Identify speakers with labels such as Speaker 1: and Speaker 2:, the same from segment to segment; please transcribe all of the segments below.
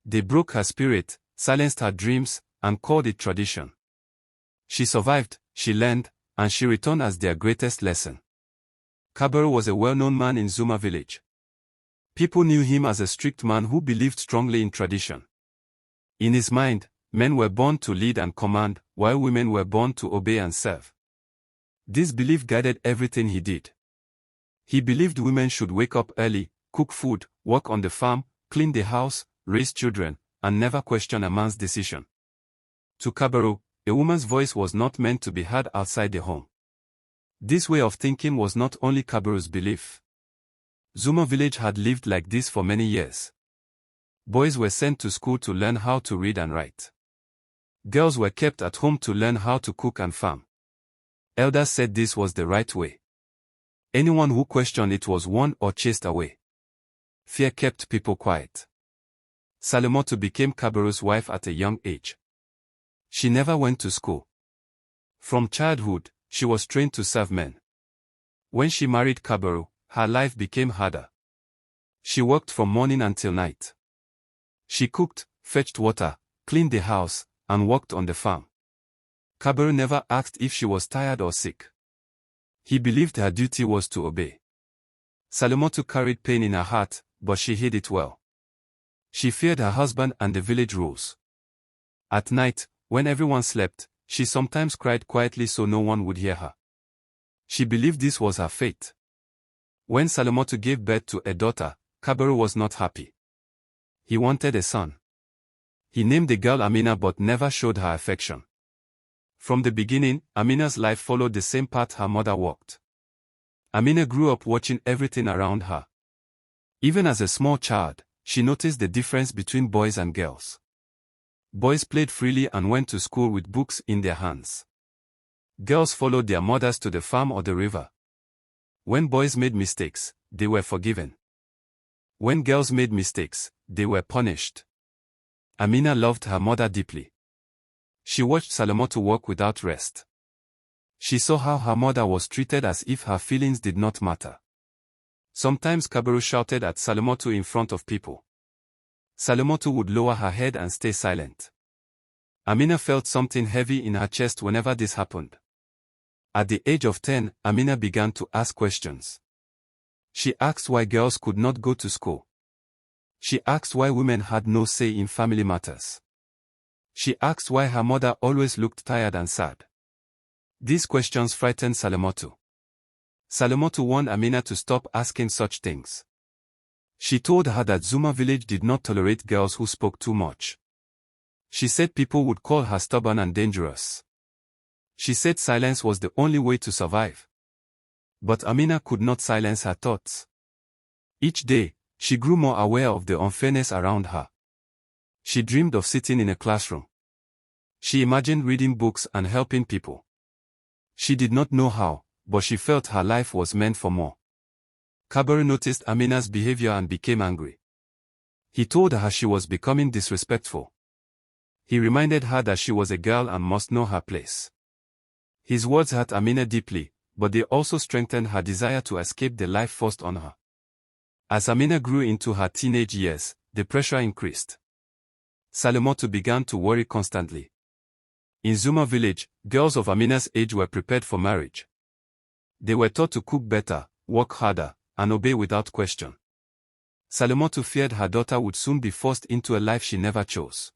Speaker 1: They broke her spirit, silenced her dreams, and called it tradition. She survived, she learned, and she returned as their greatest lesson. Kabaru was a well-known man in Zuma village. People knew him as a strict man who believed strongly in tradition. In his mind, men were born to lead and command, while women were born to obey and serve. This belief guided everything he did. He believed women should wake up early, cook food, work on the farm, clean the house, raise children, and never question a man's decision. To Kabaru, a woman's voice was not meant to be heard outside the home. This way of thinking was not only Kabaru's belief. Zuma village had lived like this for many years. Boys were sent to school to learn how to read and write. Girls were kept at home to learn how to cook and farm. Elders said this was the right way. Anyone who questioned it was warned or chased away. Fear kept people quiet. Salomoto became Kabaru's wife at a young age. She never went to school. From childhood, she was trained to serve men. When she married Kabaru, her life became harder. She worked from morning until night. She cooked, fetched water, cleaned the house, and worked on the farm. Kabaru never asked if she was tired or sick. He believed her duty was to obey. Salomoto carried pain in her heart, but she hid it well. She feared her husband and the village rules. At night, when everyone slept, she sometimes cried quietly so no one would hear her. She believed this was her fate. When Salomoto gave birth to a daughter, Kabaru was not happy. He wanted a son. He named the girl Amina but never showed her affection. From the beginning, Amina's life followed the same path her mother walked. Amina grew up watching everything around her. Even as a small child, she noticed the difference between boys and girls. Boys played freely and went to school with books in their hands. Girls followed their mothers to the farm or the river. When boys made mistakes, they were forgiven. When girls made mistakes, they were punished. Amina loved her mother deeply. She watched Salomoto work without rest. She saw how her mother was treated as if her feelings did not matter. Sometimes Kabaru shouted at Salomoto in front of people. Salomoto would lower her head and stay silent. Amina felt something heavy in her chest whenever this happened. At the age of 10, Amina began to ask questions. She asked why girls could not go to school. She asked why women had no say in family matters. She asked why her mother always looked tired and sad. These questions frightened Salomoto. Salomoto warned Amina to stop asking such things. She told her that Zuma village did not tolerate girls who spoke too much. She said people would call her stubborn and dangerous. She said silence was the only way to survive. But Amina could not silence her thoughts. Each day, she grew more aware of the unfairness around her. She dreamed of sitting in a classroom. She imagined reading books and helping people. She did not know how, but she felt her life was meant for more. Kabaru noticed Amina's behavior and became angry. He told her she was becoming disrespectful. He reminded her that she was a girl and must know her place. His words hurt Amina deeply, but they also strengthened her desire to escape the life forced on her. As Amina grew into her teenage years, the pressure increased. Salomoto began to worry constantly. In Zuma village, girls of Amina's age were prepared for marriage. They were taught to cook better, work harder, and obey without question. Salomoto feared her daughter would soon be forced into a life she never chose.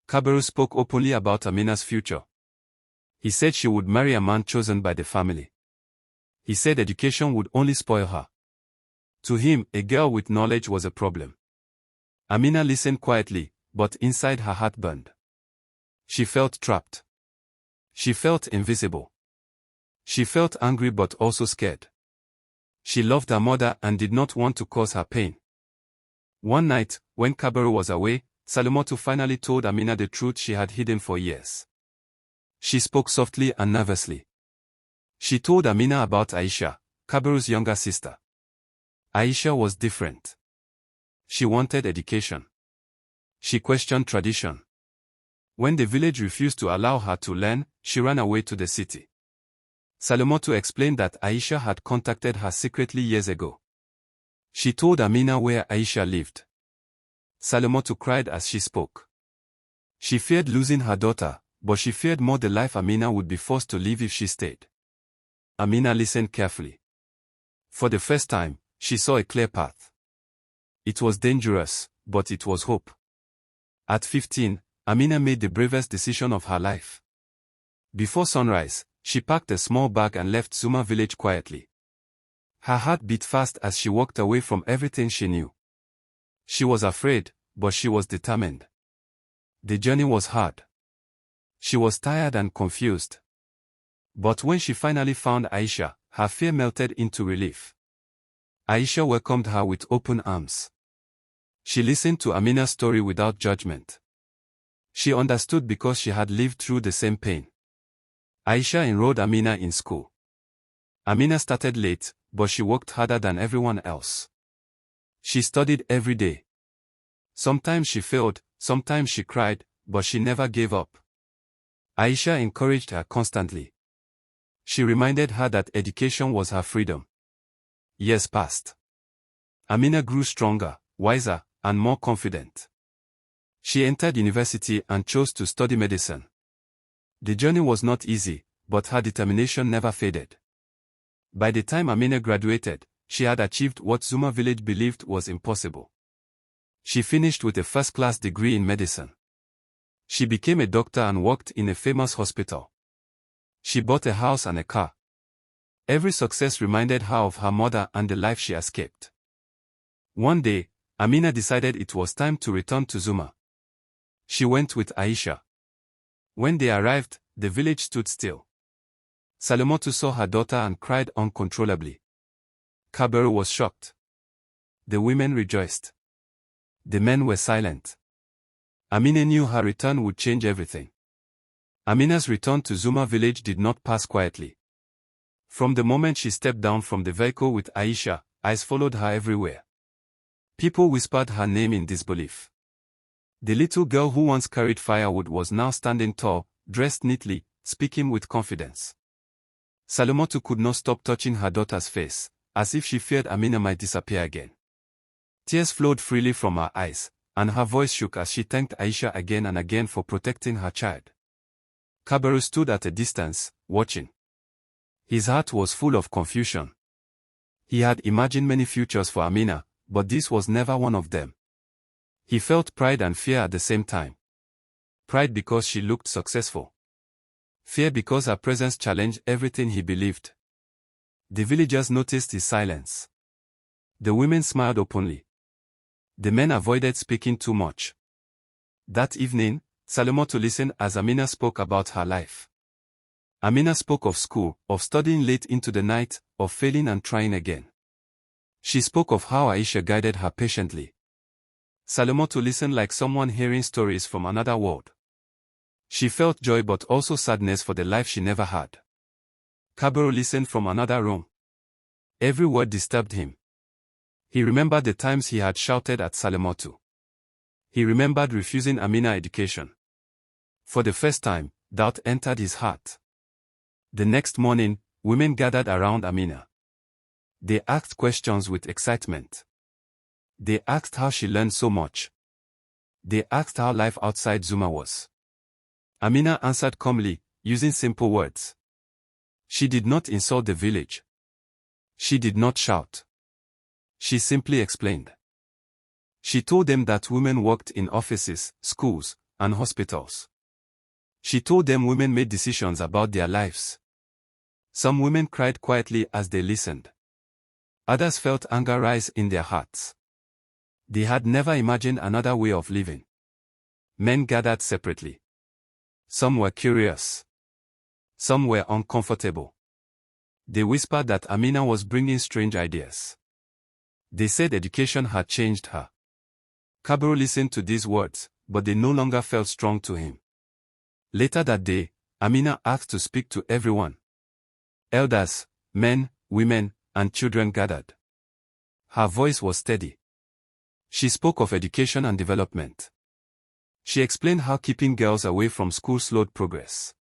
Speaker 1: Kabaru spoke openly about Amina's future. He said she would marry a man chosen by the family. He said education would only spoil her. To him, a girl with knowledge was a problem. Amina listened quietly, but inside her heart burned. She felt trapped. She felt invisible. She felt angry but also scared. She loved her mother and did not want to cause her pain. One night, when Kabaru was away, Salomoto finally told Amina the truth she had hidden for years. She spoke softly and nervously. She told Amina about Aisha, Kabaru's younger sister. Aisha was different. She wanted education. She questioned tradition. When the village refused to allow her to learn, she ran away to the city. Salomoto explained that Aisha had contacted her secretly years ago. She told Amina where Aisha lived. Salomoto cried as she spoke. She feared losing her daughter, but she feared more the life Amina would be forced to live if she stayed. Amina listened carefully. For the first time, she saw a clear path. It was dangerous, but it was hope. At 15, Amina made the bravest decision of her life. Before sunrise, she packed a small bag and left Zuma village quietly. Her heart beat fast as she walked away from everything she knew. She was afraid, but she was determined. The journey was hard. She was tired and confused. But when she finally found Aisha, her fear melted into relief. Aisha welcomed her with open arms. She listened to Amina's story without judgment. She understood because she had lived through the same pain. Aisha enrolled Amina in school. Amina started late, but she worked harder than everyone else. She studied every day. Sometimes she failed, sometimes she cried, but she never gave up. Aisha encouraged her constantly. She reminded her that education was her freedom. Years passed. Amina grew stronger, wiser, and more confident. She entered university and chose to study medicine. The journey was not easy, but her determination never faded. By the time Amina graduated, she had achieved what Zuma village believed was impossible. She finished with a first-class degree in medicine. She became a doctor and worked in a famous hospital. She bought a house and a car. Every success reminded her of her mother and the life she escaped. One day, Amina decided it was time to return to Zuma. She went with Aisha. When they arrived, the village stood still. Salomoto saw her daughter and cried uncontrollably. Kaberu was shocked. The women rejoiced. The men were silent. Amina knew her return would change everything. Amina's return to Zuma village did not pass quietly. From the moment she stepped down from the vehicle with Aisha, eyes followed her everywhere. People whispered her name in disbelief. The little girl who once carried firewood was now standing tall, dressed neatly, speaking with confidence. Salomoto could not stop touching her daughter's face, as if she feared Amina might disappear again. Tears flowed freely from her eyes, and her voice shook as she thanked Aisha again and again for protecting her child. Kaberu stood at a distance, watching. His heart was full of confusion. He had imagined many futures for Amina, but this was never one of them. He felt pride and fear at the same time. Pride because she looked successful. Fear because her presence challenged everything he believed. The villagers noticed his silence. The women smiled openly. The men avoided speaking too much. That evening, Salomoto listened as Amina spoke about her life. Amina spoke of school, of studying late into the night, of failing and trying again. She spoke of how Aisha guided her patiently. Salomoto listened like someone hearing stories from another world. She felt joy but also sadness for the life she never had. Kaberu listened from another room. Every word disturbed him. He remembered the times he had shouted at Salomoto. He remembered refusing Amina education. For the first time, doubt entered his heart. The next morning, women gathered around Amina. They asked questions with excitement. They asked how she learned so much. They asked how life outside Zuma was. Amina answered calmly, using simple words. She did not insult the village. She did not shout. She simply explained. She told them that women worked in offices, schools, and hospitals. She told them women made decisions about their lives. Some women cried quietly as they listened. Others felt anger rise in their hearts. They had never imagined another way of living. Men gathered separately. Some were curious. Some were uncomfortable. They whispered that Amina was bringing strange ideas. They said education had changed her. Kaberu listened to these words, but they no longer felt strong to him. Later that day, Amina asked to speak to everyone. Elders, men, women, and children gathered. Her voice was steady. She spoke of education and development. She explained how keeping girls away from school slowed progress.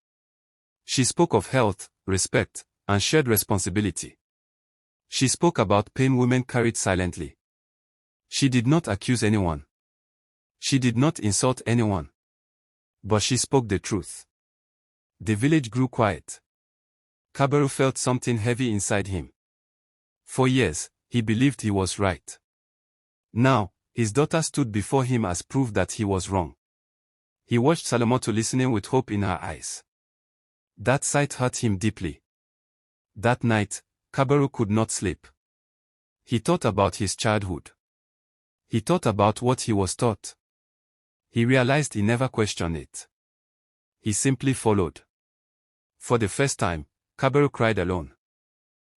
Speaker 1: She spoke of health, respect, and shared responsibility. She spoke about pain women carried silently. She did not accuse anyone. She did not insult anyone. But she spoke the truth. The village grew quiet. Kabaru felt something heavy inside him. For years, he believed he was right. Now, his daughter stood before him as proof that he was wrong. He watched Salomoto listening with hope in her eyes. That sight hurt him deeply. That night, Kabaru could not sleep. He thought about his childhood. He thought about what he was taught. He realized he never questioned it. He simply followed. For the first time, Kabaru cried alone.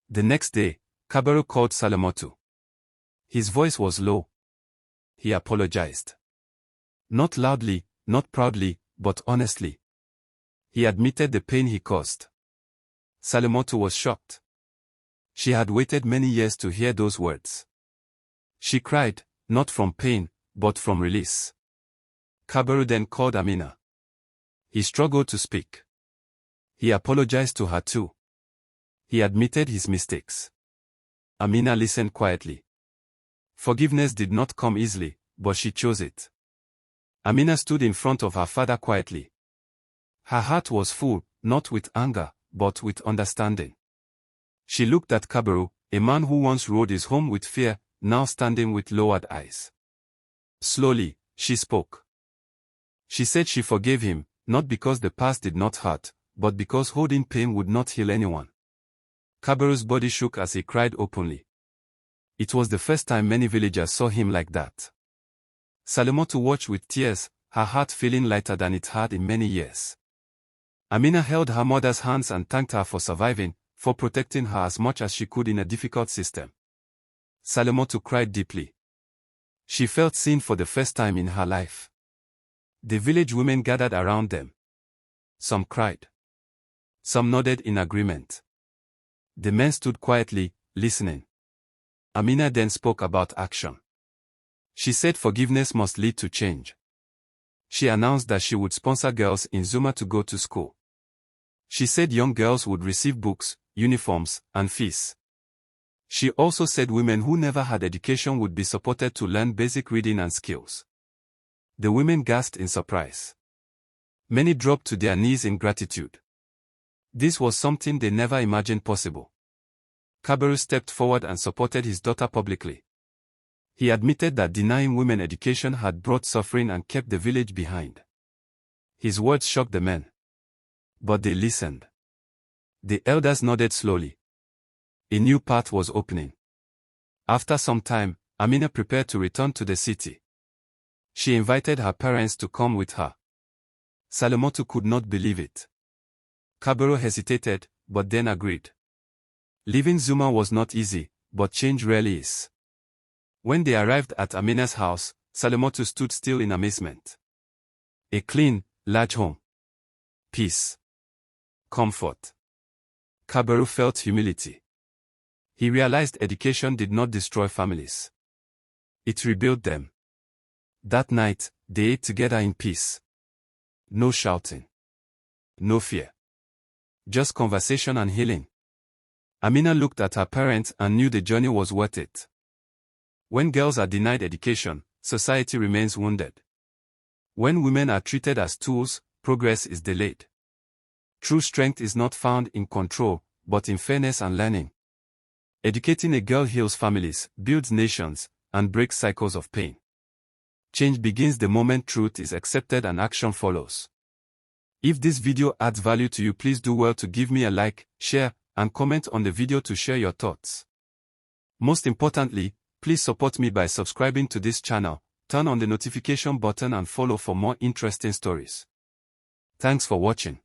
Speaker 1: The next day, Kabaru called Salomoto. His voice was low. He apologized. Not loudly, not proudly, but honestly. He admitted the pain he caused. Salomoto was shocked. She had waited many years to hear those words. She cried, not from pain, but from release. Kabaru then called Amina. He struggled to speak. He apologized to her too. He admitted his mistakes. Amina listened quietly. Forgiveness did not come easily, but she chose it. Amina stood in front of her father quietly. Her heart was full, not with anger, but with understanding. She looked at Kabaru, a man who once rode his home with fear, now standing with lowered eyes. Slowly, she spoke. She said she forgave him, not because the past did not hurt, but because holding pain would not heal anyone. Kabaru's body shook as he cried openly. It was the first time many villagers saw him like that. Salomoto watched with tears, her heart feeling lighter than it had in many years. Amina held her mother's hands and thanked her for surviving, for protecting her as much as she could in a difficult system. Salomoto cried deeply. She felt seen for the first time in her life. The village women gathered around them. Some cried. Some nodded in agreement. The men stood quietly, listening. Amina then spoke about action. She said forgiveness must lead to change. She announced that she would sponsor girls in Zuma to go to school. She said young girls would receive books, uniforms, and fees. She also said women who never had education would be supported to learn basic reading and skills. The women gasped in surprise. Many dropped to their knees in gratitude. This was something they never imagined possible. Kabaru stepped forward and supported his daughter publicly. He admitted that denying women education had brought suffering and kept the village behind. His words shocked the men. But they listened. The elders nodded slowly. A new path was opening. After some time, Amina prepared to return to the city. She invited her parents to come with her. Salomoto could not believe it. Kabaru hesitated, but then agreed. Leaving Zuma was not easy, but change rarely is. When they arrived at Amina's house, Salomoto stood still in amazement. A clean, large home. Peace. Comfort. Kabaru felt humility. He realized education did not destroy families. It rebuilt them. That night, they ate together in peace. No shouting. No fear. Just conversation and healing. Amina looked at her parents and knew the journey was worth it. When girls are denied education, society remains wounded. When women are treated as tools, progress is delayed. True strength is not found in control, but in fairness and learning. Educating a girl heals families, builds nations, and breaks cycles of pain. Change begins the moment truth is accepted and action follows. If this video adds value to you, please do well to give me a like, share, and comment on the video to share your thoughts. Most importantly, please support me by subscribing to this channel, turn on the notification button and follow for more interesting stories. Thanks for watching.